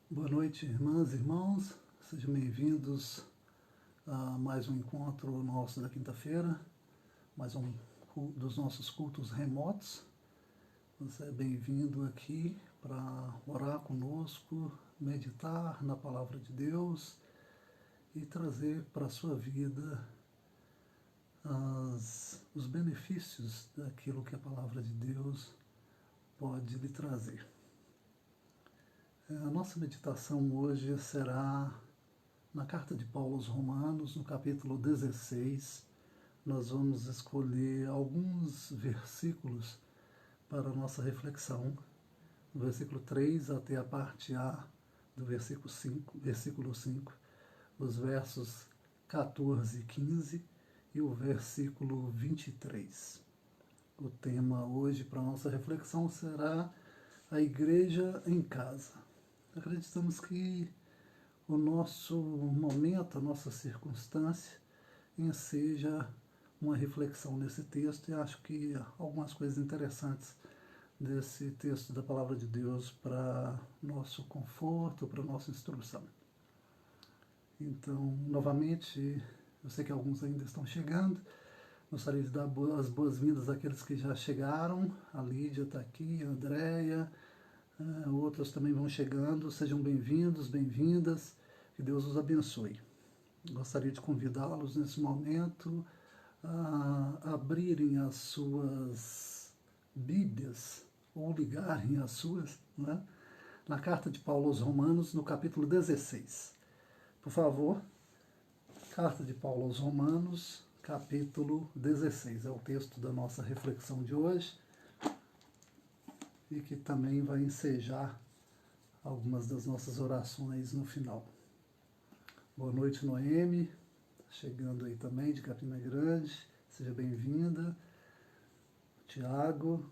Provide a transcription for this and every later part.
Boa noite, irmãs e irmãos. Sejam bem-vindos a mais um encontro nosso da quinta-feira, mais um dos nossos cultos remotos. Você é bem-vindo aqui para orar conosco, meditar na Palavra de Deus e trazer para a sua vida os benefícios daquilo que a Palavra de Deus pode lhe trazer. A nossa meditação hoje será na carta de Paulo aos Romanos, no capítulo 16. Nós vamos escolher alguns versículos para a nossa reflexão, do versículo 3 até a parte A do versículo 5, os versos 14 e 15 e o versículo 23. O tema hoje para a nossa reflexão será a igreja em casa. Acreditamos que o nosso momento, a nossa circunstância, seja uma reflexão nesse texto, e acho que algumas coisas interessantes desse texto da Palavra de Deus para nosso conforto, para nossa instrução. Então, novamente, eu sei que alguns ainda estão chegando, gostaria de dar as boas-vindas àqueles que já chegaram. A Lídia está aqui, a Andréia, outros também vão chegando. Sejam bem-vindos, bem-vindas, que Deus os abençoe. Gostaria de convidá-los nesse momento a abrirem as suas Bíblias, ou ligarem as suas, né, na carta de Paulo aos Romanos, no capítulo 16. Por favor, carta de Paulo aos Romanos, capítulo 16. É o texto da nossa reflexão de hoje e que também vai ensejar algumas das nossas orações no final. Boa noite, Noemi, chegando aí também de Campina Grande, seja bem-vinda. Tiago,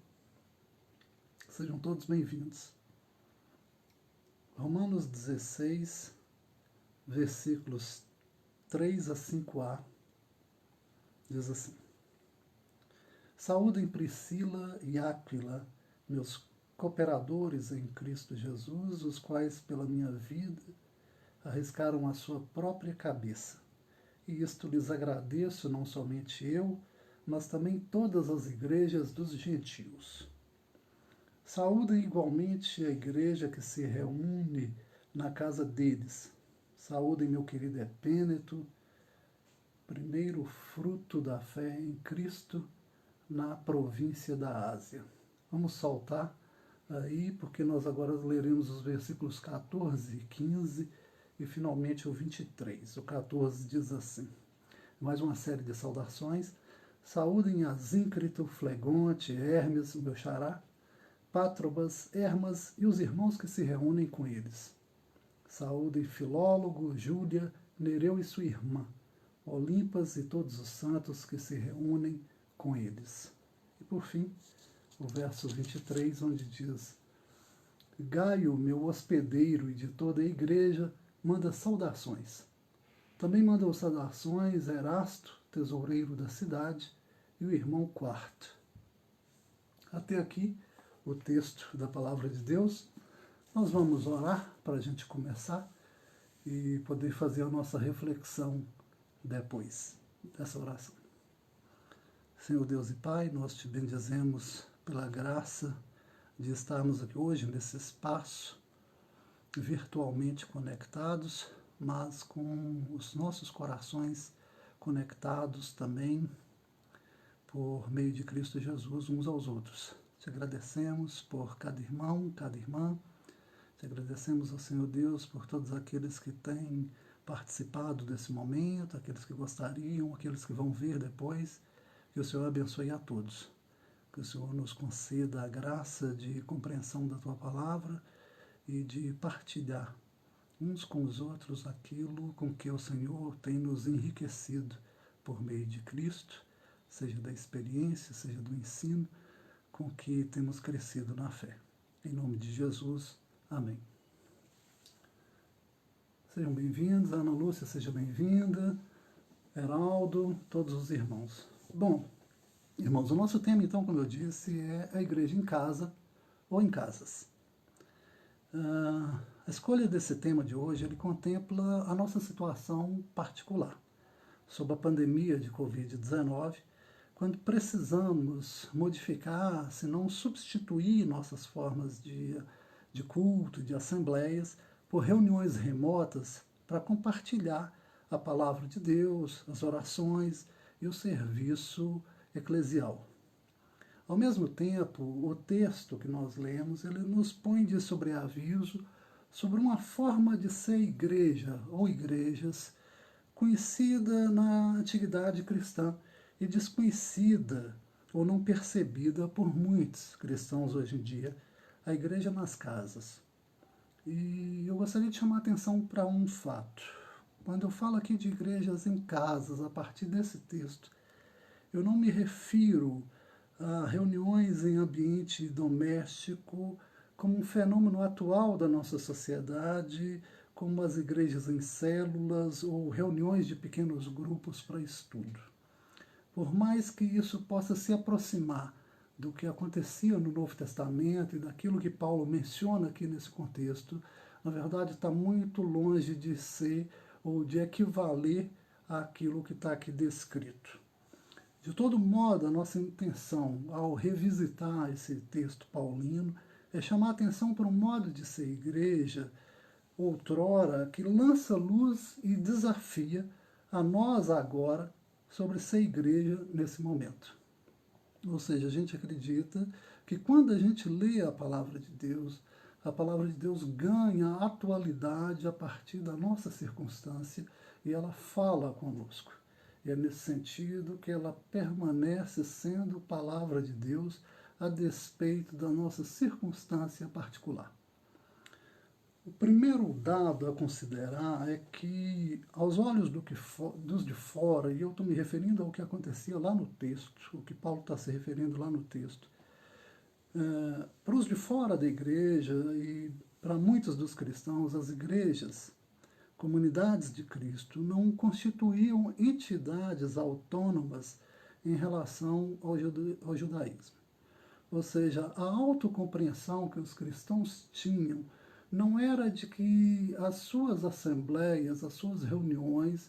sejam todos bem-vindos. Romanos 16, versículos 3 a 5a, diz assim: Saúdem Priscila e Áquila, meus cooperadores em Cristo Jesus, os quais pela minha vida arriscaram a sua própria cabeça. E isto lhes agradeço, não somente eu, mas também todas as igrejas dos gentios. Saúdem igualmente a igreja que se reúne na casa deles. Saúdem meu querido Epêneto, primeiro fruto da fé em Cristo na província da Ásia. Vamos saltar aí, porque nós agora leremos os versículos 14 e 15 e finalmente o 23. O 14 diz assim: mais uma série de saudações. Saúdem a Zíncrito, Flegonte, Hermes, o meu xará, Pátrobas, Hermas e os irmãos que se reúnem com eles. Saúdem Filólogo, Júlia, Nereu e sua irmã, Olimpas e todos os santos que se reúnem com eles. E por fim, o verso 23, onde diz: Gaio, meu hospedeiro e de toda a igreja, manda saudações. Também mandam saudações Erasto, tesoureiro da cidade, e o irmão Quarto. Até aqui o texto da Palavra de Deus. Nós vamos orar para a gente começar e poder fazer a nossa reflexão depois dessa oração. Senhor Deus e Pai, nós te bendizemos pela graça de estarmos aqui hoje nesse espaço, virtualmente conectados, mas com os nossos corações conectados também por meio de Cristo Jesus uns aos outros. Te agradecemos por cada irmão, cada irmã. Te agradecemos ao Senhor Deus por todos aqueles que têm participado desse momento, aqueles que gostariam, aqueles que vão vir depois. Que o Senhor abençoe a todos. Que o Senhor nos conceda a graça de compreensão da Tua Palavra e de partilhar uns com os outros aquilo com que o Senhor tem nos enriquecido por meio de Cristo, seja da experiência, seja do ensino, com que temos crescido na fé. Em nome de Jesus, amém. Sejam bem-vindos, Ana Lúcia, seja bem-vinda, Heraldo, todos os irmãos. Bom, irmãos, o nosso tema, então, como eu disse, é a igreja em casa ou em casas. A escolha desse tema de hoje, ele contempla a nossa situação particular, sob a pandemia de Covid-19, quando precisamos modificar, se não substituir nossas formas de culto, de assembleias, por reuniões remotas para compartilhar a palavra de Deus, as orações e o serviço eclesial. Ao mesmo tempo, o texto que nós lemos, ele nos põe de sobreaviso sobre uma forma de ser igreja ou igrejas conhecida na antiguidade cristã e desconhecida ou não percebida por muitos cristãos hoje em dia, a igreja nas casas. E eu gostaria de chamar a atenção para um fato. Quando eu falo aqui de igrejas em casas, a partir desse texto, eu não me refiro a reuniões em ambiente doméstico como um fenômeno atual da nossa sociedade, como as igrejas em células ou reuniões de pequenos grupos para estudo. Por mais que isso possa se aproximar do que acontecia no Novo Testamento e daquilo que Paulo menciona aqui nesse contexto, na verdade está muito longe de ser ou de equivaler àquilo que está aqui descrito. De todo modo, a nossa intenção ao revisitar esse texto paulino é chamar a atenção para um modo de ser igreja, outrora, que lança luz e desafia a nós agora sobre ser igreja nesse momento. Ou seja, a gente acredita que quando a gente lê a palavra de Deus ganha atualidade a partir da nossa circunstância e ela fala conosco. E é nesse sentido que ela permanece sendo palavra de Deus a despeito da nossa circunstância particular. O primeiro dado a considerar é que, aos olhos dos de fora, e eu estou me referindo ao que acontecia lá no texto, o que Paulo está se referindo lá no texto, para os de fora da igreja e para muitos dos cristãos, as igrejas, comunidades de Cristo, não constituíam entidades autônomas em relação ao judaísmo. Ou seja, a autocompreensão que os cristãos tinham não era de que as suas assembleias, as suas reuniões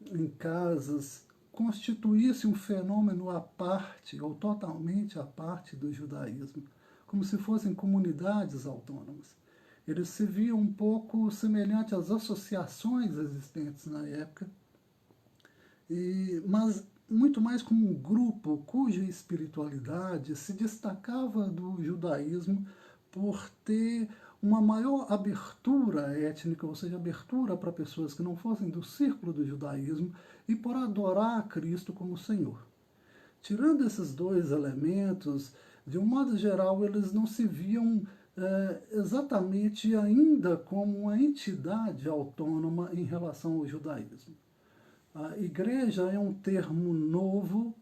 em casas constituíssem um fenômeno à parte ou totalmente à parte do judaísmo, como se fossem comunidades autônomas. Eles se viam um pouco semelhante às associações existentes na época, mas muito mais como um grupo cuja espiritualidade se destacava do judaísmo por ter uma maior abertura étnica, ou seja, abertura para pessoas que não fossem do círculo do judaísmo e por adorar a Cristo como Senhor. Tirando esses dois elementos, de um modo geral, eles não se viam exatamente ainda como uma entidade autônoma em relação ao judaísmo. A igreja é um termo novo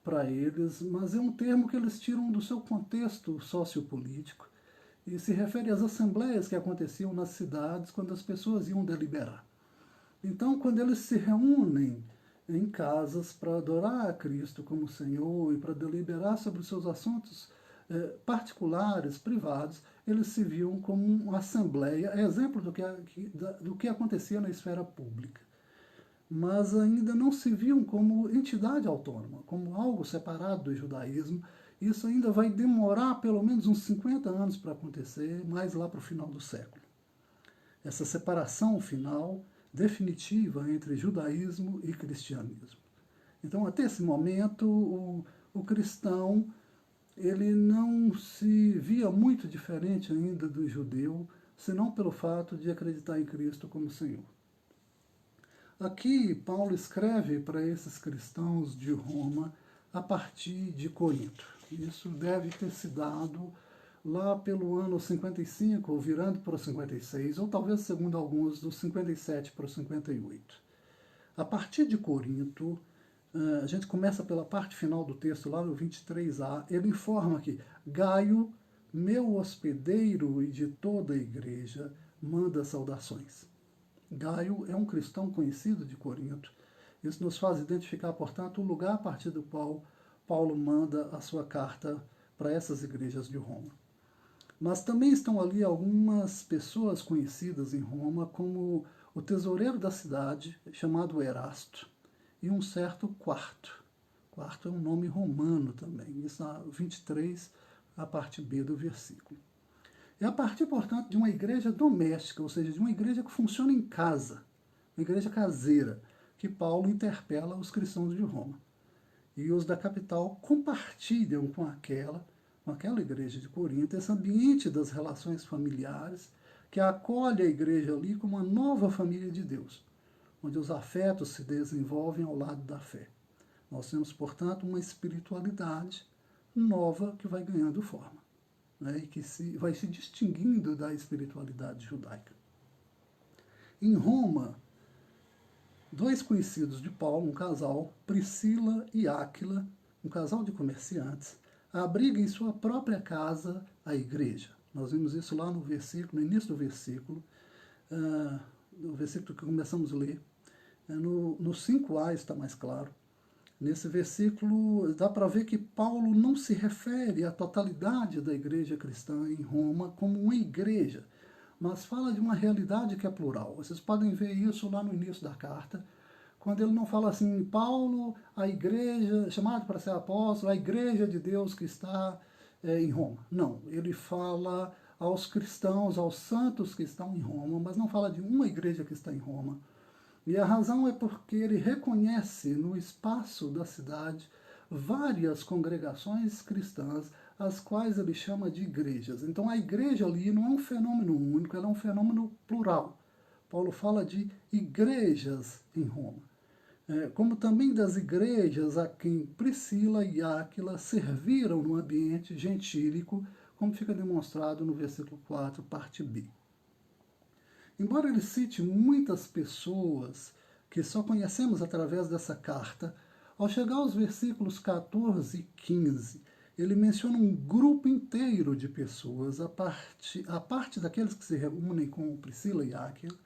para eles, mas é um termo que eles tiram do seu contexto sociopolítico e se refere às assembleias que aconteciam nas cidades quando as pessoas iam deliberar. Então, quando eles se reúnem em casas para adorar a Cristo como Senhor e para deliberar sobre os seus assuntos particulares, privados, eles se viam como uma assembleia, exemplo do que acontecia na esfera pública. Mas ainda não se viam como entidade autônoma, como algo separado do judaísmo. Isso ainda vai demorar pelo menos uns 50 anos para acontecer, mais lá para o final do século. Essa separação final, definitiva, entre judaísmo e cristianismo. Então, até esse momento, o cristão ele não se via muito diferente ainda do judeu, senão pelo fato de acreditar em Cristo como Senhor. Aqui, Paulo escreve para esses cristãos de Roma a partir de Corinto. Isso deve ter se dado lá pelo ano 55, ou virando para o 56, ou talvez, segundo alguns, do 57 para o 58. A partir de Corinto, a gente começa pela parte final do texto, lá no 23a, ele informa que Gaio, meu hospedeiro e de toda a igreja, manda saudações. Gaio é um cristão conhecido de Corinto. Isso nos faz identificar, portanto, o lugar a partir do qual Paulo manda a sua carta para essas igrejas de Roma. Mas também estão ali algumas pessoas conhecidas em Roma como o tesoureiro da cidade, chamado Erasto, e um certo Quarto. Quarto é um nome romano também, isso na 23, a parte B do versículo. É a partir, portanto, de uma igreja doméstica, ou seja, de uma igreja que funciona em casa, uma igreja caseira, que Paulo interpela os cristãos de Roma. E os da capital compartilham com aquela igreja de Corinto, esse ambiente das relações familiares, que acolhe a igreja ali como uma nova família de Deus, onde os afetos se desenvolvem ao lado da fé. Nós temos, portanto, uma espiritualidade nova que vai ganhando forma, né, e que vai se distinguindo da espiritualidade judaica. Em Roma, dois conhecidos de Paulo, um casal, Priscila e Áquila, um casal de comerciantes, abrigam em sua própria casa a igreja. Nós vimos isso lá no versículo, no início do versículo, no versículo que começamos a ler. No 5a está mais claro. Nesse versículo dá para ver que Paulo não se refere à totalidade da igreja cristã em Roma como uma igreja, mas fala de uma realidade que é plural. Vocês podem ver isso lá no início da carta, quando ele não fala assim, Paulo, a igreja, chamado para ser apóstolo, a igreja de Deus que está em Roma. Não, ele fala aos cristãos, aos santos que estão em Roma, mas não fala de uma igreja que está em Roma. E a razão é porque ele reconhece no espaço da cidade várias congregações cristãs, as quais ele chama de igrejas. Então a igreja ali não é um fenômeno único, ela é um fenômeno plural. Paulo fala de igrejas em Roma. Como também das igrejas a quem Priscila e Áquila serviram no ambiente gentílico, como fica demonstrado no versículo 4, parte B. Embora ele cite muitas pessoas que só conhecemos através dessa carta, ao chegar aos versículos 14 e 15, ele menciona um grupo inteiro de pessoas, a parte daqueles que se reúnem com Priscila e Áquila,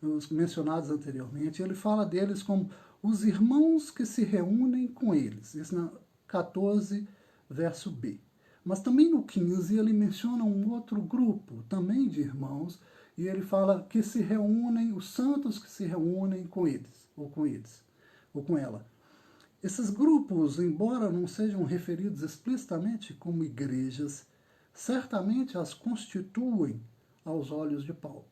os mencionados anteriormente. Ele fala deles como os irmãos que se reúnem com eles. Isso na 14, verso B. Mas também no 15 ele menciona um outro grupo, também de irmãos, e ele fala que se reúnem, os santos que se reúnem com eles, ou com ela. Esses grupos, embora não sejam referidos explicitamente como igrejas, certamente as constituem aos olhos de Paulo.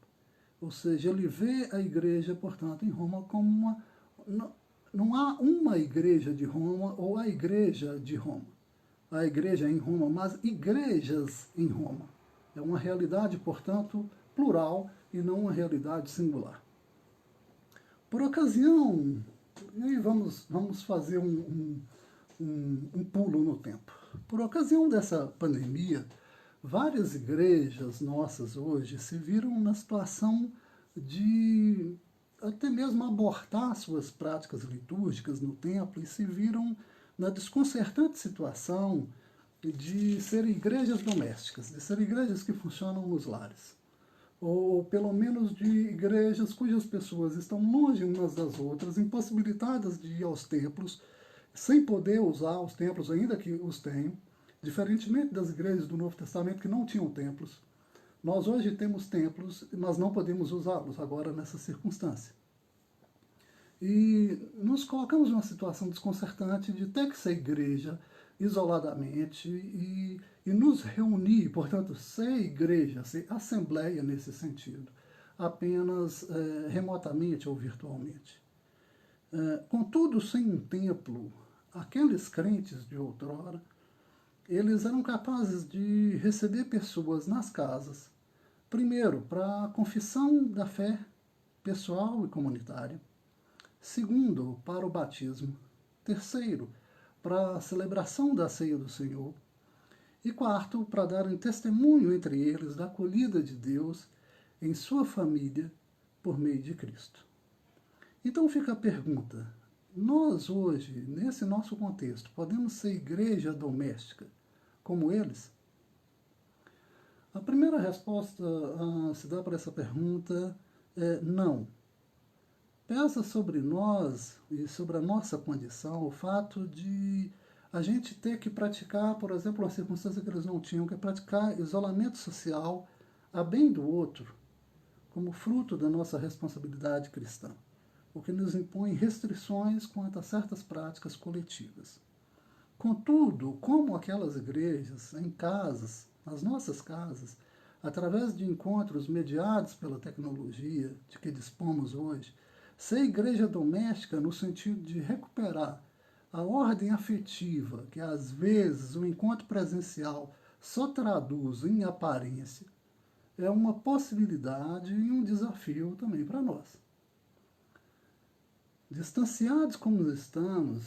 Ou seja, ele vê a igreja, portanto, em Roma como uma... Não há uma igreja de Roma ou a igreja de Roma. A igreja em Roma, mas igrejas em Roma. É uma realidade, portanto, plural e não uma realidade singular. Por ocasião, e aí vamos fazer um pulo no tempo. Por ocasião dessa pandemia, várias igrejas nossas hoje se viram na situação de até mesmo abortar suas práticas litúrgicas no templo e se viram na desconcertante situação de serem igrejas domésticas, de serem igrejas que funcionam nos lares, ou pelo menos de igrejas cujas pessoas estão longe umas das outras, impossibilitadas de ir aos templos, sem poder usar os templos, ainda que os tenham, diferentemente das igrejas do Novo Testamento que não tinham templos. Nós hoje temos templos, mas não podemos usá-los agora nessa circunstância. E nos colocamos numa situação desconcertante de ter que ser igreja isoladamente e nos reunir, portanto, ser igreja, ser assembleia nesse sentido, apenas remotamente ou virtualmente. Contudo, sem um templo, aqueles crentes de outrora, eles eram capazes de receber pessoas nas casas, primeiro, para a confissão da fé pessoal e comunitária, segundo, para o batismo, terceiro, para a celebração da ceia do Senhor, e quarto, para darem testemunho entre eles da acolhida de Deus em sua família por meio de Cristo. Então fica a pergunta, nós hoje, nesse nosso contexto, podemos ser igreja doméstica como eles? A primeira resposta a se dar para essa pergunta é não. Pesa sobre nós e sobre a nossa condição o fato de a gente ter que praticar, por exemplo, uma circunstância que eles não tinham, que é praticar isolamento social a bem do outro, como fruto da nossa responsabilidade cristã, o que nos impõe restrições quanto a certas práticas coletivas. Contudo, como aquelas igrejas, em casas, nas nossas casas, através de encontros mediados pela tecnologia de que dispomos hoje, ser igreja doméstica no sentido de recuperar a ordem afetiva que às vezes o encontro presencial só traduz em aparência, é uma possibilidade e um desafio também para nós. Distanciados como estamos,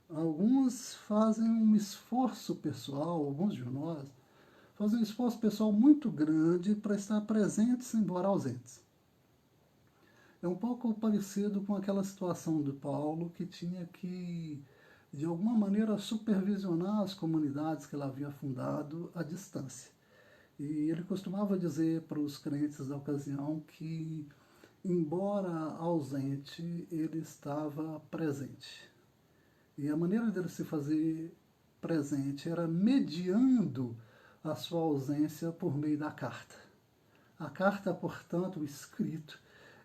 alguns fazem um esforço pessoal, alguns de nós fazem um esforço pessoal muito grande para estar presentes, embora ausentes. É um pouco parecido com aquela situação de Paulo, que tinha que, de alguma maneira, supervisionar as comunidades que ele havia fundado à distância. E ele costumava dizer para os crentes da ocasião que, embora ausente, ele estava presente. E a maneira dele se fazer presente era mediando a sua ausência por meio da carta. A carta, portanto, o escrito,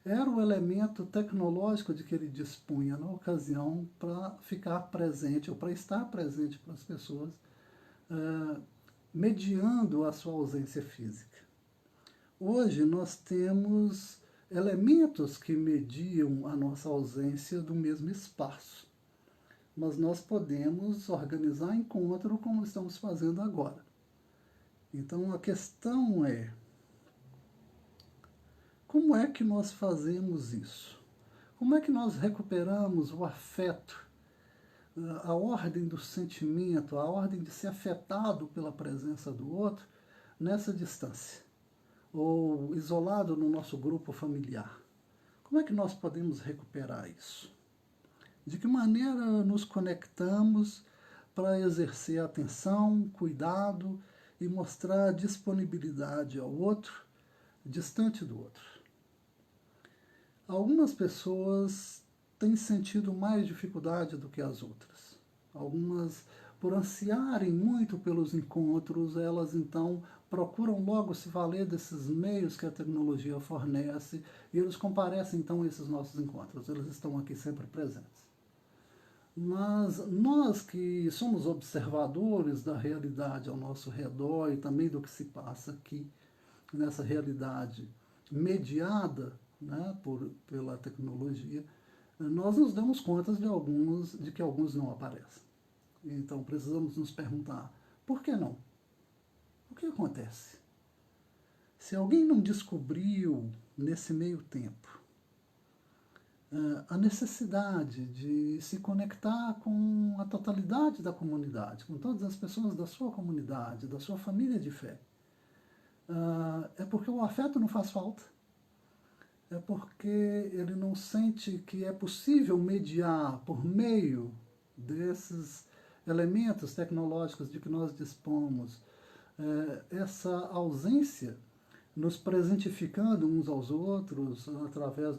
era o elemento tecnológico de que ele dispunha na ocasião para ficar presente, ou para estar presente para as pessoas, mediando a sua ausência física. Hoje nós temos elementos que mediam a nossa ausência do mesmo espaço, mas nós podemos organizar encontro como estamos fazendo agora. Então a questão é, como é que nós fazemos isso? Como é que nós recuperamos o afeto, a ordem do sentimento, a ordem de ser afetado pela presença do outro nessa distância? Ou isolado no nosso grupo familiar? Como é que nós podemos recuperar isso? De que maneira nos conectamos para exercer atenção, cuidado e mostrar disponibilidade ao outro, distante do outro? Algumas pessoas têm sentido mais dificuldade do que as outras. Algumas, por ansiarem muito pelos encontros, elas então procuram logo se valer desses meios que a tecnologia fornece e eles comparecem então a esses nossos encontros. Eles estão aqui sempre presentes. Mas nós que somos observadores da realidade ao nosso redor e também do que se passa aqui, nessa realidade mediada, né, pela tecnologia, nós nos damos conta de que alguns não aparecem. Então precisamos nos perguntar, por que não? O que acontece? Se alguém não descobriu nesse meio tempo a necessidade de se conectar com a totalidade da comunidade, com todas as pessoas da sua comunidade, da sua família de fé, é porque o afeto não faz falta. É porque ele não sente que é possível mediar por meio desses elementos tecnológicos de que nós dispomos, essa ausência, nos presentificando uns aos outros através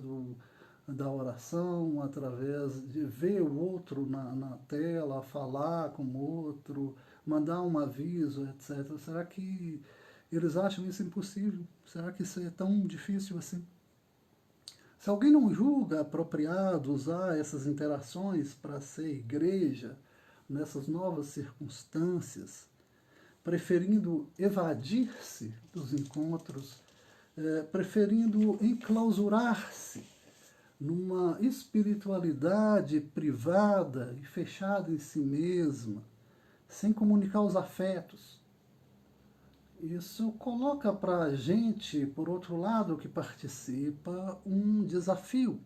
da oração, através de ver o outro na tela, falar com o outro, mandar um aviso, etc. Será que eles acham isso impossível? Será que isso é tão difícil assim? Se alguém não julga apropriado usar essas interações para ser igreja nessas novas circunstâncias, preferindo evadir-se dos encontros, preferindo enclausurar-se numa espiritualidade privada e fechada em si mesma, sem comunicar os afetos, isso coloca para a gente, por outro lado, que participa, um desafio,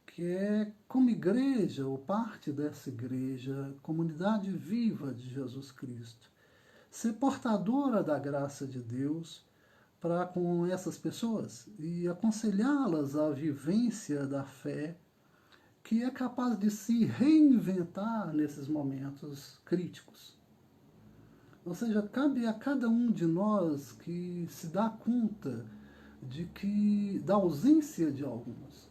que é, como igreja, ou parte dessa igreja, comunidade viva de Jesus Cristo, ser portadora da graça de Deus para com essas pessoas e aconselhá-las à vivência da fé, que é capaz de se reinventar nesses momentos críticos. Ou seja, cabe a cada um de nós que se dá conta da ausência de alguns,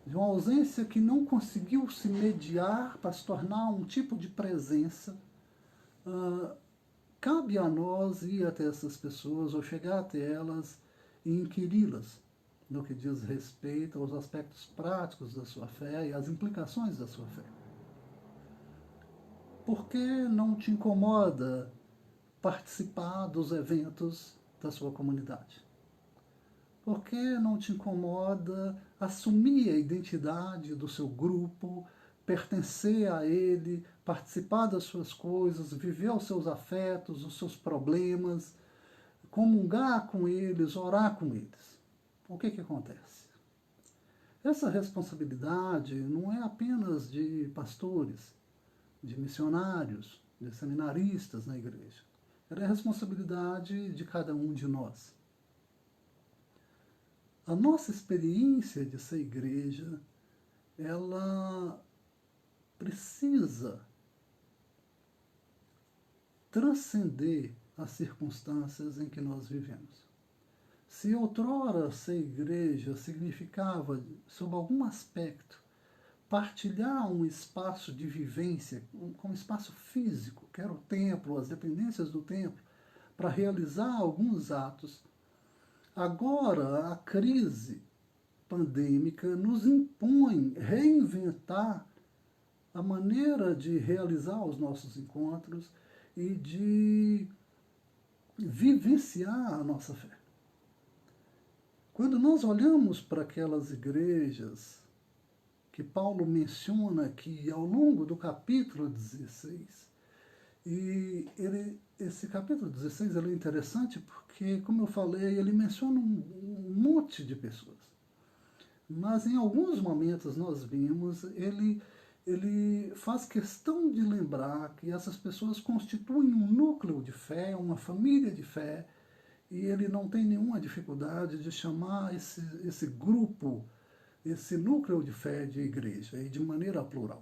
de uma ausência que não conseguiu se mediar para se tornar um tipo de presença, cabe a nós ir até essas pessoas ou chegar até elas e inquiri-las no que diz respeito aos aspectos práticos da sua fé e às implicações da sua fé. Por que não te incomoda participar dos eventos da sua comunidade? Por que não te incomoda assumir a identidade do seu grupo, pertencer a ele, participar das suas coisas, viver os seus afetos, os seus problemas, comungar com eles, orar com eles? O que acontece? Essa responsabilidade não é apenas de pastores, de missionários, de seminaristas na igreja. Ela é a responsabilidade de cada um de nós. A nossa experiência de ser igreja, ela precisa transcender as circunstâncias em que nós vivemos. Se outrora ser igreja significava, sob algum aspecto, partilhar um espaço de vivência, um espaço físico, que era o templo, as dependências do templo, para realizar alguns atos, agora a crise pandêmica nos impõe reinventar a maneira de realizar os nossos encontros e de vivenciar a nossa fé. Quando nós olhamos para aquelas igrejas que Paulo menciona aqui ao longo do capítulo 16, e esse capítulo 16 ele é interessante porque, como eu falei, ele menciona um monte de pessoas. Mas em alguns momentos nós vimos, ele faz questão de lembrar que essas pessoas constituem um núcleo de fé, uma família de fé, e ele não tem nenhuma dificuldade de chamar esse grupo, esse núcleo de fé de igreja, e de maneira plural.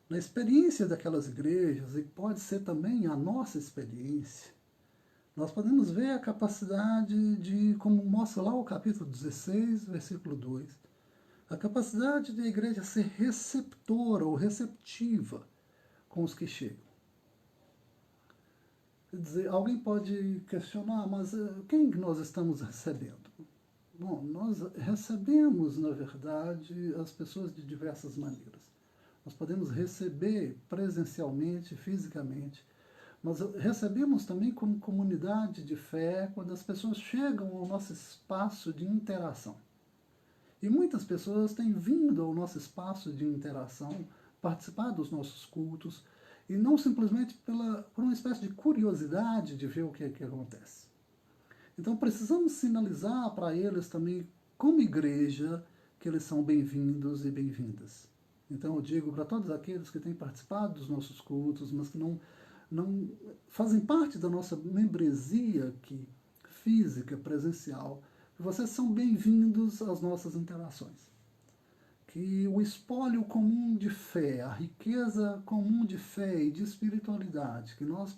Na experiência daquelas igrejas, e pode ser também a nossa experiência, nós podemos ver a capacidade de, como mostra lá o capítulo 16, versículo 2, a capacidade da igreja ser receptora ou receptiva com os que chegam. Quer dizer, alguém pode questionar, mas quem nós estamos recebendo? Bom, nós recebemos, na verdade, as pessoas de diversas maneiras. Nós podemos receber presencialmente, fisicamente, mas recebemos também como comunidade de fé quando as pessoas chegam ao nosso espaço de interação. E muitas pessoas têm vindo ao nosso espaço de interação, participar dos nossos cultos, e não simplesmente por uma espécie de curiosidade de ver o que acontece. Então precisamos sinalizar para eles também, como igreja, que eles são bem-vindos e bem-vindas. Então eu digo para todos aqueles que têm participado dos nossos cultos, mas que não fazem parte da nossa membresia aqui, física, presencial, que vocês são bem-vindos às nossas interações. Que o espólio comum de fé, a riqueza comum de fé e de espiritualidade que nós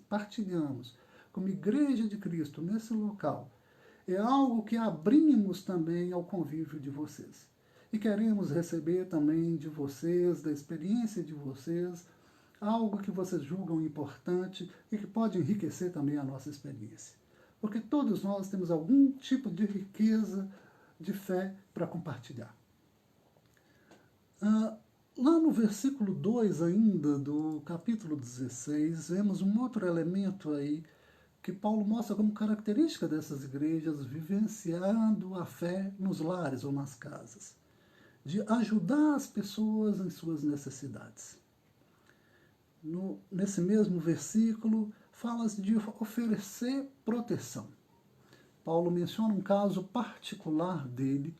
partilhamos como Igreja de Cristo nesse local, é algo que abrimos também ao convívio de vocês. E queremos receber também de vocês, da experiência de vocês, algo que vocês julgam importante e que pode enriquecer também a nossa experiência. Porque todos nós temos algum tipo de riqueza de fé para compartilhar. Lá no versículo 2 ainda do capítulo 16, vemos um outro elemento aí que Paulo mostra como característica dessas igrejas vivenciando a fé nos lares ou nas casas, de ajudar as pessoas em suas necessidades. Nesse mesmo versículo, fala-se de oferecer proteção. Paulo menciona um caso particular dele,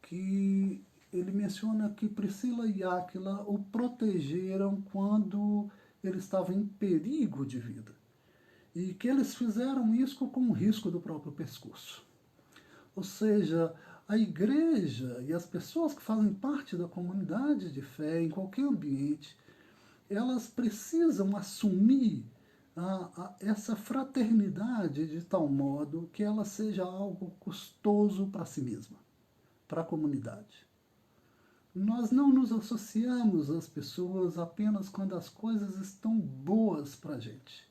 que ele menciona que Priscila e Áquila o protegeram quando ele estava em perigo de vida. E que eles fizeram isso com o risco do próprio pescoço. Ou seja, a igreja e as pessoas que fazem parte da comunidade de fé, em qualquer ambiente, elas precisam assumir essa fraternidade de tal modo que ela seja algo custoso para si mesma, para a comunidade. Nós não nos associamos às pessoas apenas quando as coisas estão boas para a gente.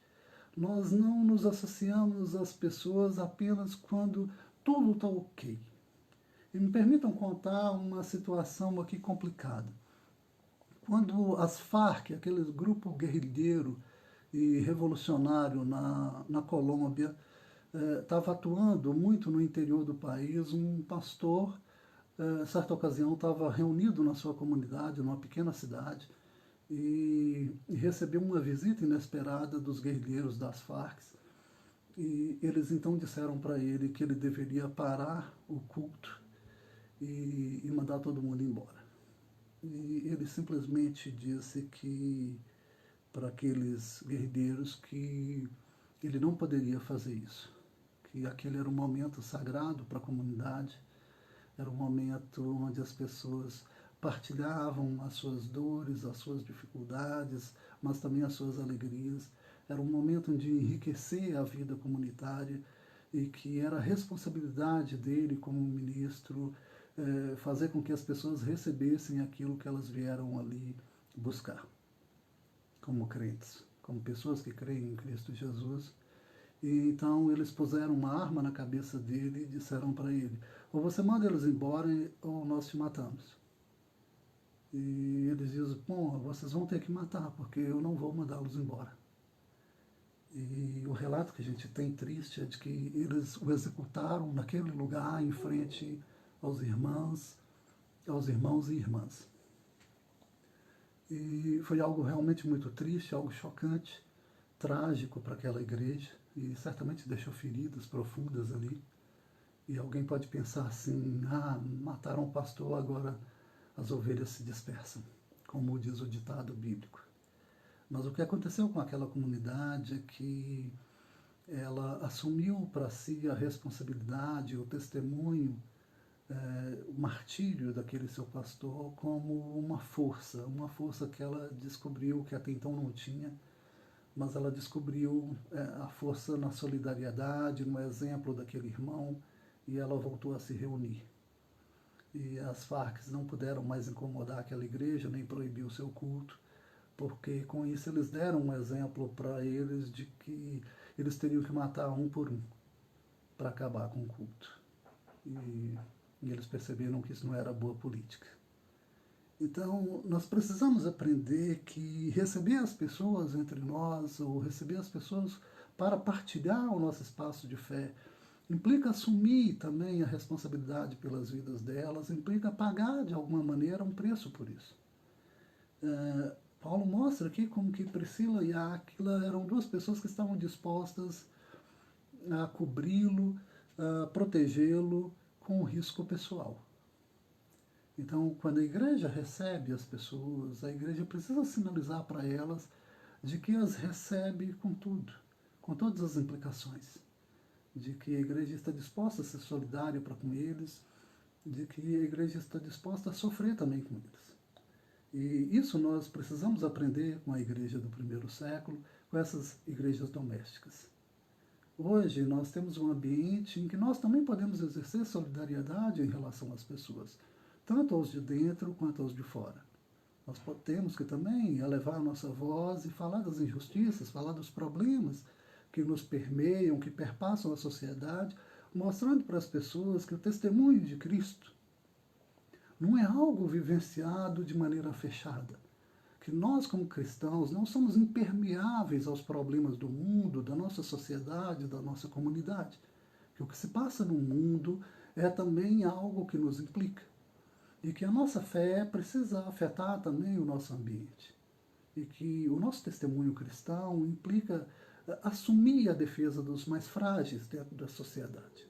Nós não nos associamos às pessoas apenas quando tudo está ok. E me permitam contar uma situação aqui complicada. Quando as Farc, aquele grupo guerrilheiro e revolucionário na Colômbia, estava atuando muito no interior do país, um pastor, certa ocasião, estava reunido na sua comunidade, numa pequena cidade, e recebeu uma visita inesperada dos guerrilheiros das Farc. E eles então disseram para ele que ele deveria parar o culto e mandar todo mundo embora. E ele simplesmente disse que para aqueles guerrilheiros que ele não poderia fazer isso, que aquele era um momento sagrado para a comunidade, era um momento onde as pessoas partilhavam as suas dores, as suas dificuldades, mas também as suas alegrias. Era um momento de enriquecer a vida comunitária e que era responsabilidade dele como ministro fazer com que as pessoas recebessem aquilo que elas vieram ali buscar, como crentes, como pessoas que creem em Cristo Jesus. E então eles puseram uma arma na cabeça dele e disseram para ele: ou você manda eles embora ou nós te matamos. E eles dizem: bom, vocês vão ter que matar, porque eu não vou mandá-los embora. E o relato que a gente tem triste é de que eles o executaram naquele lugar em frente aos irmãos e irmãs. E foi algo realmente muito triste, algo chocante, trágico para aquela igreja, e certamente deixou feridas profundas ali. E alguém pode pensar assim: ah, mataram o pastor, agora as ovelhas se dispersam, como diz o ditado bíblico. Mas o que aconteceu com aquela comunidade é que ela assumiu para si a responsabilidade, o testemunho, o martírio daquele seu pastor como uma força que ela descobriu que até então não tinha, mas ela descobriu a força na solidariedade, no exemplo daquele irmão, e ela voltou a se reunir. E as Farc não puderam mais incomodar aquela igreja, nem proibir o seu culto, porque com isso eles deram um exemplo para eles de que eles teriam que matar um por um para acabar com o culto. E eles perceberam que isso não era boa política. Então, nós precisamos aprender que receber as pessoas entre nós, ou receber as pessoas para partilhar o nosso espaço de fé, implica assumir também a responsabilidade pelas vidas delas, implica pagar de alguma maneira um preço por isso. Paulo mostra aqui como que Priscila e Áquila eram duas pessoas que estavam dispostas a cobri-lo, a protegê-lo com o risco pessoal. Então, quando a igreja recebe as pessoas, a igreja precisa sinalizar para elas de que as recebe com tudo, com todas as implicações, de que a igreja está disposta a ser solidária para com eles, de que a igreja está disposta a sofrer também com eles. E isso nós precisamos aprender com a igreja do primeiro século, com essas igrejas domésticas. Hoje nós temos um ambiente em que nós também podemos exercer solidariedade em relação às pessoas, tanto aos de dentro quanto aos de fora. Nós temos que também elevar a nossa voz e falar das injustiças, falar dos problemas que nos permeiam, que perpassam a sociedade, mostrando para as pessoas que o testemunho de Cristo não é algo vivenciado de maneira fechada. Que nós, como cristãos, não somos impermeáveis aos problemas do mundo, da nossa sociedade, da nossa comunidade. Que o que se passa no mundo é também algo que nos implica. E que a nossa fé precisa afetar também o nosso ambiente. E que o nosso testemunho cristão implica assumir a defesa dos mais frágeis dentro da sociedade.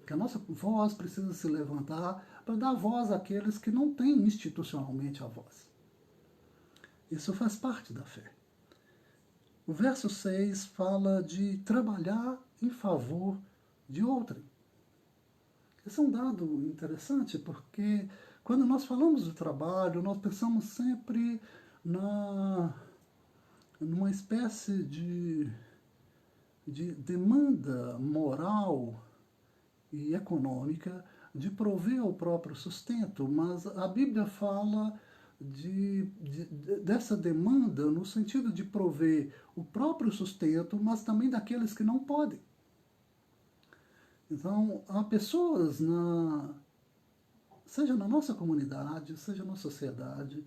Que a nossa voz precisa se levantar para dar voz àqueles que não têm institucionalmente a voz. Isso faz parte da fé. O verso 6 fala de trabalhar em favor de outrem. Esse é um dado interessante porque quando nós falamos do trabalho, nós pensamos sempre numa espécie de demanda moral e econômica de prover o próprio sustento, mas a Bíblia fala dessa demanda no sentido de prover o próprio sustento, mas também daqueles que não podem. Então, há pessoas, seja na nossa comunidade, seja na sociedade,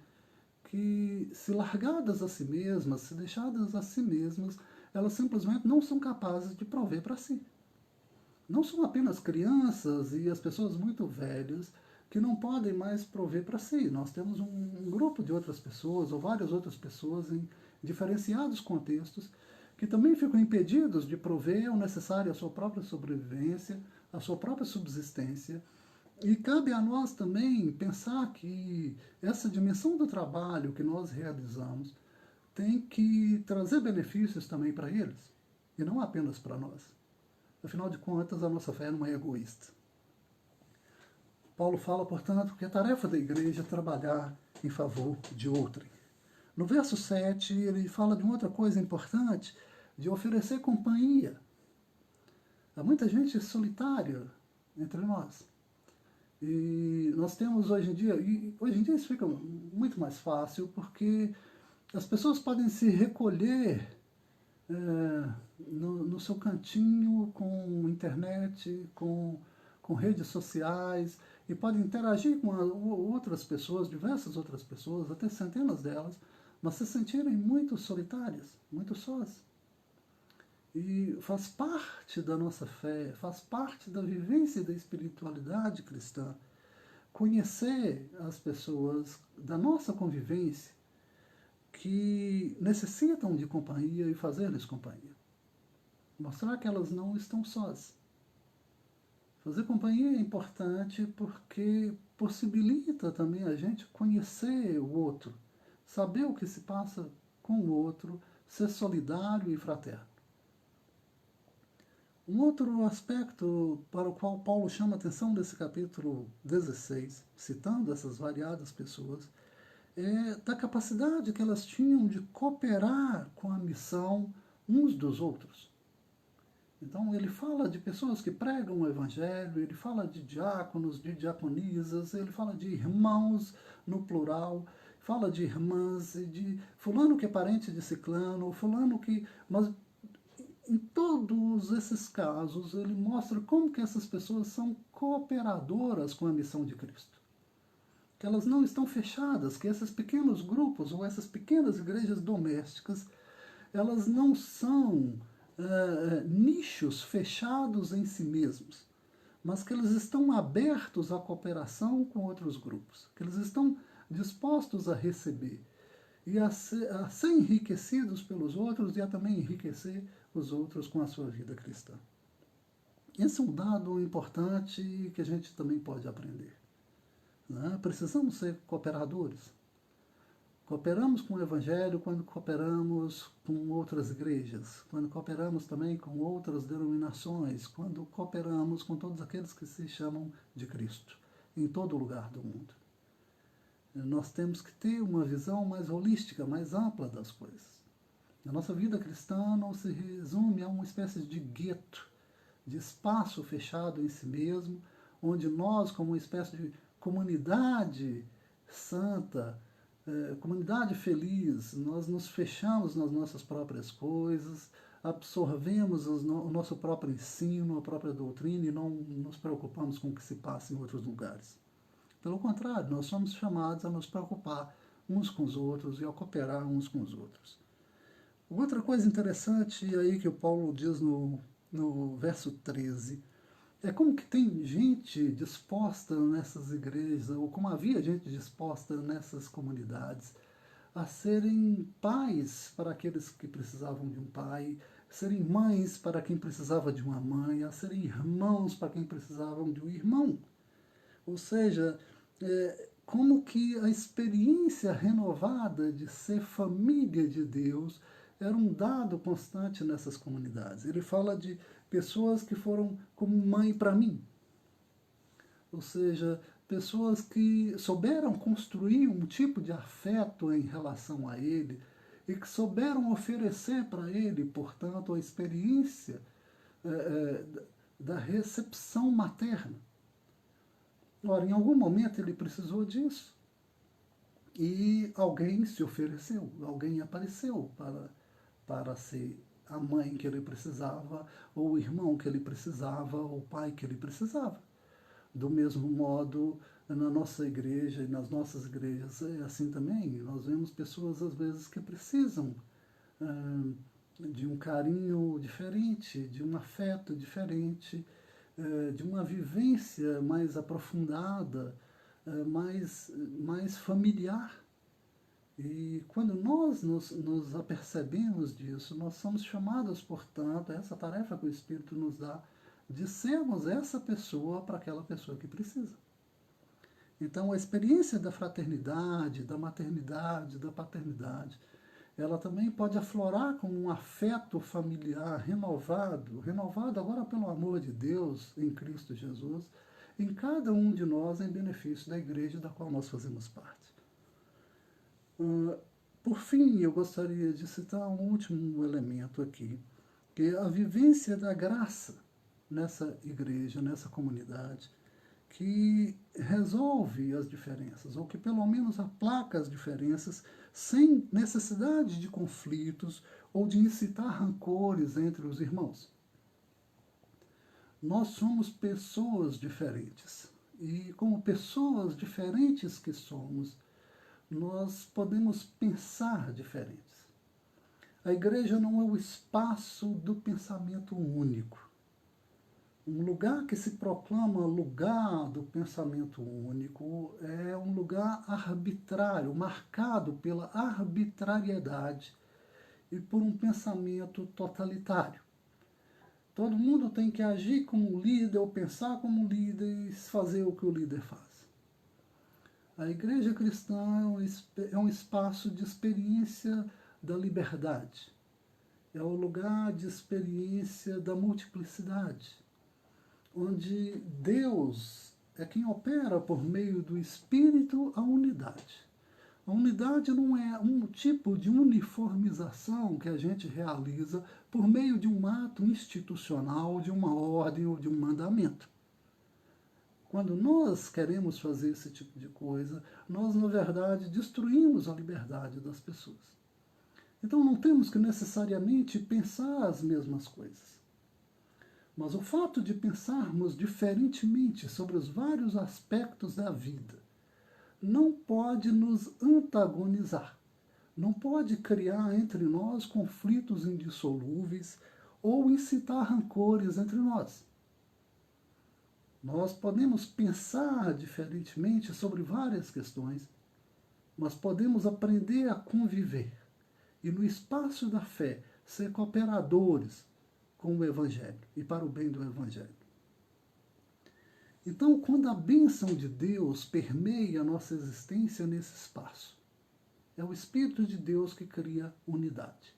que, se largadas a si mesmas, se deixadas a si mesmas, elas simplesmente não são capazes de prover para si. Não são apenas crianças e as pessoas muito velhas que não podem mais prover para si. Nós temos um grupo de outras pessoas, ou várias outras pessoas em diferenciados contextos, que também ficam impedidos de prover o necessário à sua própria sobrevivência, à sua própria subsistência. E cabe a nós também pensar que essa dimensão do trabalho que nós realizamos tem que trazer benefícios também para eles, e não apenas para nós. Afinal de contas, a nossa fé não é egoísta. Paulo fala, portanto, que a tarefa da igreja é trabalhar em favor de outrem. No verso 7, ele fala de uma outra coisa importante, de oferecer companhia. Há muita gente solitária entre nós. E nós temos hoje em dia isso fica muito mais fácil, porque as pessoas podem se recolher no seu cantinho com internet, com redes sociais, e podem interagir com outras pessoas, diversas outras pessoas, até centenas delas, mas se sentirem muito solitárias, muito sós. E faz parte da nossa fé, faz parte da vivência e da espiritualidade cristã conhecer as pessoas da nossa convivência que necessitam de companhia e fazer-lhes companhia. Mostrar que elas não estão sós. Fazer companhia é importante porque possibilita também a gente conhecer o outro, saber o que se passa com o outro, ser solidário e fraterno. Um outro aspecto para o qual Paulo chama atenção nesse capítulo 16, citando essas variadas pessoas, é da capacidade que elas tinham de cooperar com a missão uns dos outros. Então ele fala de pessoas que pregam o evangelho, ele fala de diáconos, de diaconisas, ele fala de irmãos no plural, fala de irmãs, de fulano que é parente de ciclano, fulano que... Mas em todos esses casos, ele mostra como que essas pessoas são cooperadoras com a missão de Cristo. Que elas não estão fechadas, que esses pequenos grupos ou essas pequenas igrejas domésticas, elas não são nichos fechados em si mesmos, mas que eles estão abertos à cooperação com outros grupos, que eles estão dispostos a receber e a ser enriquecidos pelos outros e a também enriquecer os outros com a sua vida cristã. Esse é um dado importante que a gente também pode aprender. Né? Precisamos ser cooperadores. Cooperamos com o Evangelho quando cooperamos com outras igrejas, quando cooperamos também com outras denominações, quando cooperamos com todos aqueles que se chamam de Cristo, em todo lugar do mundo. Nós temos que ter uma visão mais holística, mais ampla das coisas. A nossa vida cristã não se resume a uma espécie de gueto, de espaço fechado em si mesmo, onde nós, como uma espécie de comunidade santa, comunidade feliz, nós nos fechamos nas nossas próprias coisas, absorvemos o nosso próprio ensino, a própria doutrina e não nos preocupamos com o que se passa em outros lugares. Pelo contrário, nós somos chamados a nos preocupar uns com os outros e a cooperar uns com os outros. Outra coisa interessante aí que o Paulo diz no verso 13 é como que tem gente disposta nessas igrejas, ou como havia gente disposta nessas comunidades, a serem pais para aqueles que precisavam de um pai, serem mães para quem precisava de uma mãe, a serem irmãos para quem precisavam de um irmão. Ou seja, como que a experiência renovada de ser família de Deus era um dado constante nessas comunidades. Ele fala de pessoas que foram como mãe para mim. Ou seja, pessoas que souberam construir um tipo de afeto em relação a ele e que souberam oferecer para ele, portanto, a experiência da recepção materna. Ora, em algum momento ele precisou disso. E alguém se ofereceu, alguém apareceu para ser a mãe que ele precisava, ou o irmão que ele precisava, ou o pai que ele precisava. Do mesmo modo, na nossa igreja e nas nossas igrejas é assim também. Nós vemos pessoas, às vezes, que precisam de um carinho diferente, de um afeto diferente, de uma vivência mais aprofundada, mais familiar. E quando nós nos apercebemos disso, nós somos chamados, portanto, a essa tarefa que o Espírito nos dá, de sermos essa pessoa para aquela pessoa que precisa. Então, a experiência da fraternidade, da maternidade, da paternidade, ela também pode aflorar com um afeto familiar renovado agora pelo amor de Deus em Cristo Jesus, em cada um de nós em benefício da igreja da qual nós fazemos parte. Por fim, eu gostaria de citar um último elemento aqui, que é a vivência da graça nessa igreja, nessa comunidade, que resolve as diferenças, ou que pelo menos aplaca as diferenças sem necessidade de conflitos ou de incitar rancores entre os irmãos. Nós somos pessoas diferentes, e como pessoas diferentes que somos, nós podemos pensar diferentes. A igreja não é o espaço do pensamento único. Um lugar que se proclama lugar do pensamento único é um lugar arbitrário, marcado pela arbitrariedade e por um pensamento totalitário. Todo mundo tem que agir como líder, ou pensar como líder e fazer o que o líder faz. A igreja cristã é um espaço de experiência da liberdade. É o lugar de experiência da multiplicidade, onde Deus é quem opera por meio do Espírito a unidade. A unidade não é um tipo de uniformização que a gente realiza por meio de um ato institucional, de uma ordem ou de um mandamento. Quando nós queremos fazer esse tipo de coisa, nós, na verdade, destruímos a liberdade das pessoas. Então não temos que necessariamente pensar as mesmas coisas. Mas o fato de pensarmos diferentemente sobre os vários aspectos da vida não pode nos antagonizar, não pode criar entre nós conflitos indissolúveis ou incitar rancores entre nós. Nós podemos pensar diferentemente sobre várias questões, mas podemos aprender a conviver e, no espaço da fé, ser cooperadores com o Evangelho e para o bem do Evangelho. Então, quando a bênção de Deus permeia a nossa existência nesse espaço, é o Espírito de Deus que cria unidade.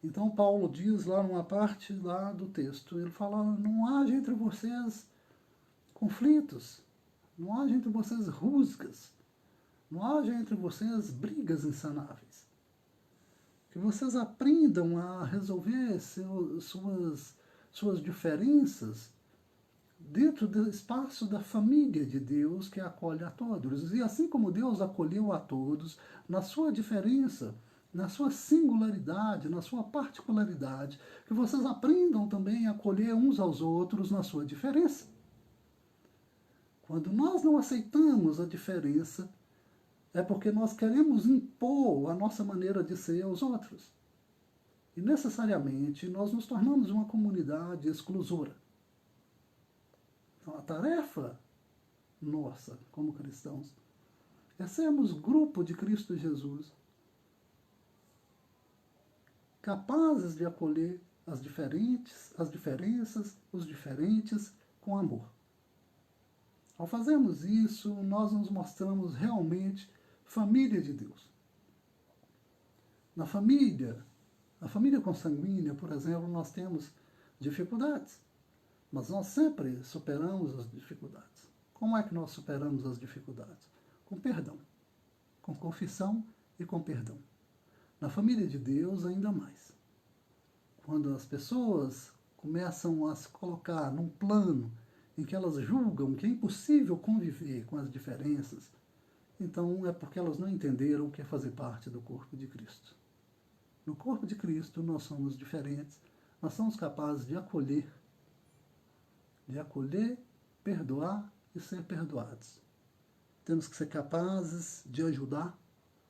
Então, Paulo diz lá numa parte lá do texto, ele fala, não haja entre vocês conflitos, não haja entre vocês rusgas, não haja entre vocês brigas insanáveis. Que vocês aprendam a resolver suas diferenças dentro do espaço da família de Deus que acolhe a todos. E assim como Deus acolheu a todos, na sua diferença, na sua singularidade, na sua particularidade, que vocês aprendam também a acolher uns aos outros na sua diferença. Quando nós não aceitamos a diferença, é porque nós queremos impor a nossa maneira de ser aos outros. E necessariamente nós nos tornamos uma comunidade exclusora. Então, a tarefa nossa, como cristãos, é sermos grupo de Cristo Jesus, capazes de acolher as diferenças, os diferentes, com amor. Ao fazermos isso, nós nos mostramos realmente família de Deus. Na família consanguínea, por exemplo, nós temos dificuldades, mas nós sempre superamos as dificuldades. Como é que nós superamos as dificuldades? Com perdão, com confissão e com perdão. Na família de Deus, ainda mais. Quando as pessoas começam a se colocar num plano em que elas julgam que é impossível conviver com as diferenças, então é porque elas não entenderam o que é fazer parte do corpo de Cristo. No corpo de Cristo nós somos diferentes, nós somos capazes de acolher, perdoar e ser perdoados. Temos que ser capazes de ajudar,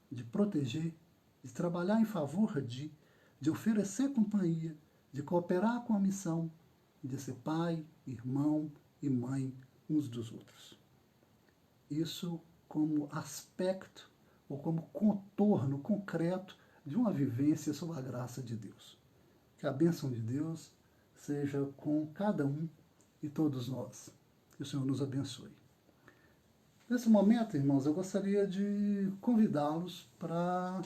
de proteger, de trabalhar em favor de oferecer companhia, de cooperar com a missão, de ser pai, irmão e mãe uns dos outros. Isso como aspecto ou como contorno concreto de uma vivência sob a graça de Deus. Que a bênção de Deus seja com cada um e todos nós. Que o Senhor nos abençoe. Nesse momento, irmãos, eu gostaria de convidá-los para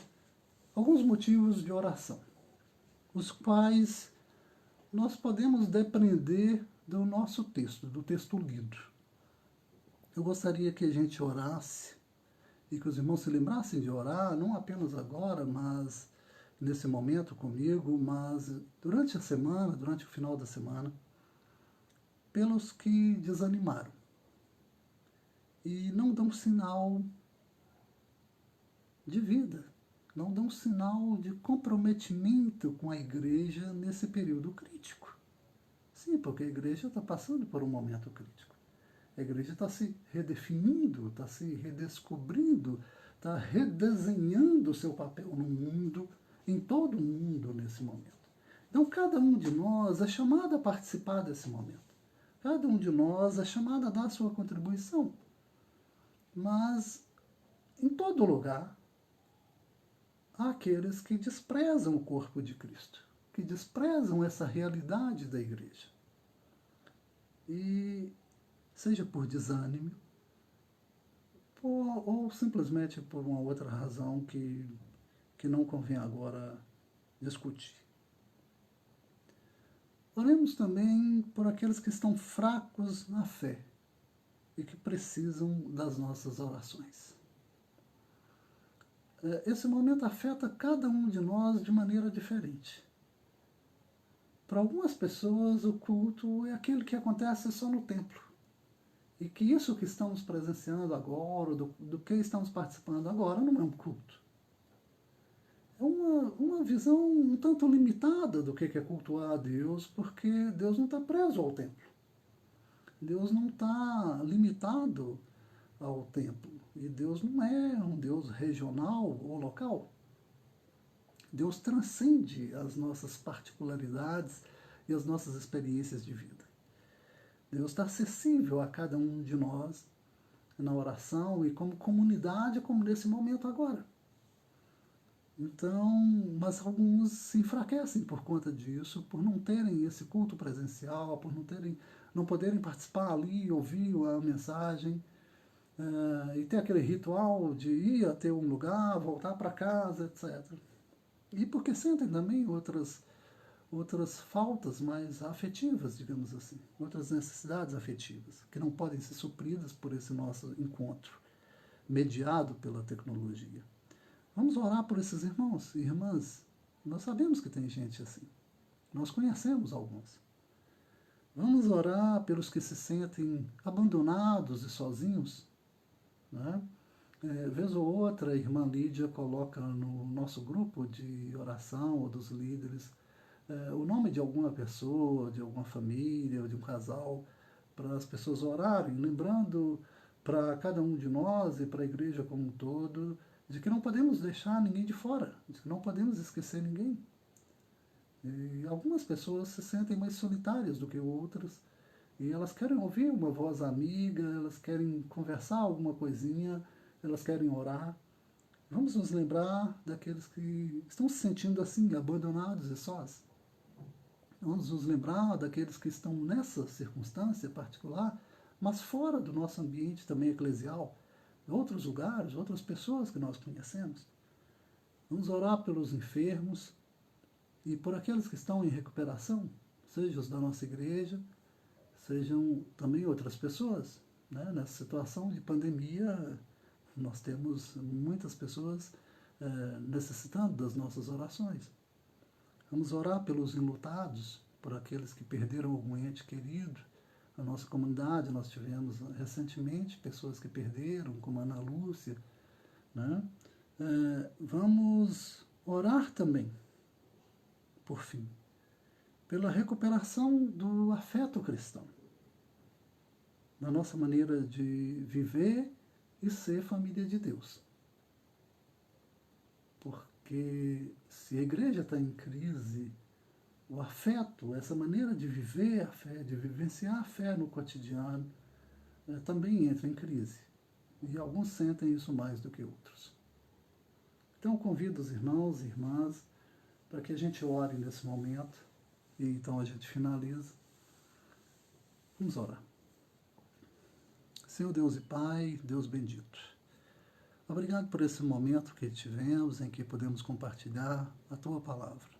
alguns motivos de oração, os quais nós podemos depender do nosso texto, do texto lido. Eu gostaria que a gente orasse e que os irmãos se lembrassem de orar, não apenas agora, mas nesse momento comigo, mas durante a semana, durante o final da semana, pelos que desanimaram e não dão sinal de vida, não dão sinal de comprometimento com a igreja nesse período crítico. Sim, porque a igreja está passando por um momento crítico. A igreja está se redefinindo, está se redescobrindo, está redesenhando o seu papel no mundo, em todo o mundo nesse momento. Então, cada um de nós é chamado a participar desse momento. Cada um de nós é chamado a dar a sua contribuição. Mas, em todo lugar, há aqueles que desprezam o corpo de Cristo, que desprezam essa realidade da igreja. E seja por desânimo, ou simplesmente por uma outra razão que não convém agora discutir. Oremos também por aqueles que estão fracos na fé e que precisam das nossas orações. Esse momento afeta cada um de nós de maneira diferente. Para algumas pessoas, o culto é aquele que acontece só no templo. E que isso que estamos presenciando agora, do que estamos participando agora, não é um culto. É uma visão um tanto limitada do que é cultuar a Deus, porque Deus não está preso ao templo. Deus não está limitado ao templo. E Deus não é um Deus regional ou local. Deus transcende as nossas particularidades e as nossas experiências de vida. Deus está acessível a cada um de nós na oração e como comunidade, como nesse momento agora. Então, mas alguns se enfraquecem por conta disso, por não terem esse culto presencial, por não poderem participar ali, ouvir a mensagem, e ter aquele ritual de ir até um lugar, voltar para casa, etc. E porque sentem também outras faltas mais afetivas, digamos assim, outras necessidades afetivas, que não podem ser supridas por esse nosso encontro, mediado pela tecnologia. Vamos orar por esses irmãos e irmãs. Nós sabemos que tem gente assim. Nós conhecemos alguns. Vamos orar pelos que se sentem abandonados e sozinhos. Né? Vez ou outra, a irmã Lídia coloca no nosso grupo de oração ou dos líderes o nome de alguma pessoa, de alguma família ou de um casal, para as pessoas orarem, lembrando para cada um de nós e para a igreja como um todo, de que não podemos deixar ninguém de fora, de que não podemos esquecer ninguém. E algumas pessoas se sentem mais solitárias do que outras, e elas querem ouvir uma voz amiga, elas querem conversar alguma coisinha, elas querem orar. Vamos nos lembrar daqueles que estão se sentindo assim, abandonados e sós. Vamos nos lembrar daqueles que estão nessa circunstância particular, mas fora do nosso ambiente também eclesial, outros lugares, outras pessoas que nós conhecemos. Vamos orar pelos enfermos e por aqueles que estão em recuperação, sejam os da nossa igreja, sejam também outras pessoas. Né? Nessa situação de pandemia, nós temos muitas pessoas necessitando das nossas orações. Vamos orar pelos enlutados, por aqueles que perderam algum ente querido. Na nossa comunidade, nós tivemos recentemente pessoas que perderam, como a Ana Lúcia, né? Vamos orar também, por fim, pela recuperação do afeto cristão, da nossa maneira de viver e ser família de Deus. Porque se a igreja está em crise, o afeto, essa maneira de viver a fé, de vivenciar a fé no cotidiano, também entra em crise. E alguns sentem isso mais do que outros. Então, convido os irmãos e irmãs para que a gente ore nesse momento. E então a gente finaliza. Vamos orar. Senhor Deus e Pai, Deus bendito. Obrigado por esse momento que tivemos em que podemos compartilhar a Tua Palavra.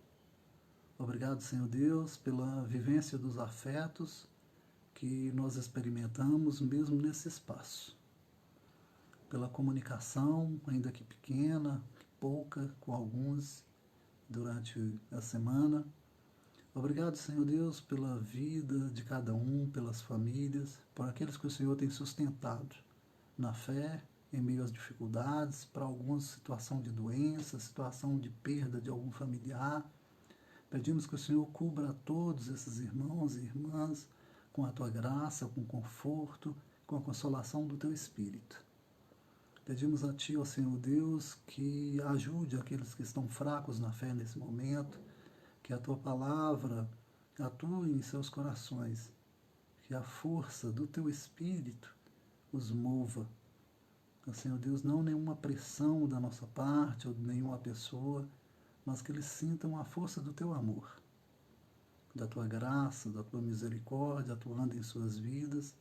Obrigado, Senhor Deus, pela vivência dos afetos que nós experimentamos mesmo nesse espaço. Pela comunicação, ainda que pequena, pouca, com alguns durante a semana. Obrigado, Senhor Deus, pela vida de cada um, pelas famílias, por aqueles que o Senhor tem sustentado na fé, em meio às dificuldades, para alguma situação de doença, situação de perda de algum familiar. Pedimos que o Senhor cubra a todos esses irmãos e irmãs com a Tua graça, com conforto, com a consolação do Teu Espírito. Pedimos a Ti, ó Senhor Deus, que ajude aqueles que estão fracos na fé nesse momento, que a Tua Palavra atue em seus corações, que a força do Teu Espírito os mova. Ó Senhor Deus, não nenhuma pressão da nossa parte ou de nenhuma pessoa, mas que eles sintam a força do Teu amor, da Tua graça, da Tua misericórdia, atuando em suas vidas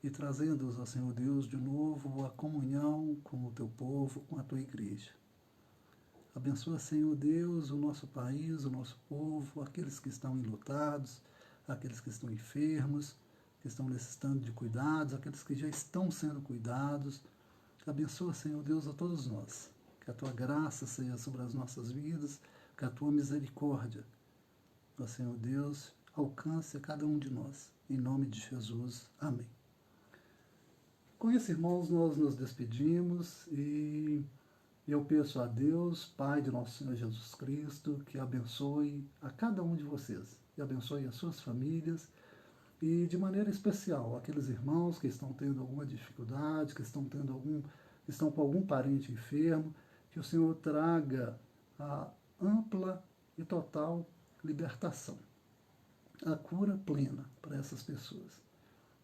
e trazendo-os, ó Senhor Deus, de novo a comunhão com o Teu povo, com a Tua igreja. Abençoa, Senhor Deus, o nosso país, o nosso povo, aqueles que estão enlutados, aqueles que estão enfermos, que estão necessitando de cuidados, aqueles que já estão sendo cuidados. Abençoa, Senhor Deus, a todos nós. Que a Tua graça seja sobre as nossas vidas, que a Tua misericórdia, ó Senhor Deus, alcance a cada um de nós. Em nome de Jesus. Amém. Com isso, irmãos, nós nos despedimos e eu peço a Deus, Pai de nosso Senhor Jesus Cristo, que abençoe a cada um de vocês, que abençoe as suas famílias e, de maneira especial, aqueles irmãos que estão tendo alguma dificuldade, que estão com algum parente enfermo, que o Senhor traga a ampla e total libertação, a cura plena para essas pessoas,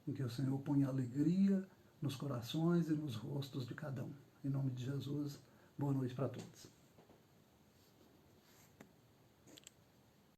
em que o Senhor ponha alegria nos corações e nos rostos de cada um. Em nome de Jesus, boa noite para todos.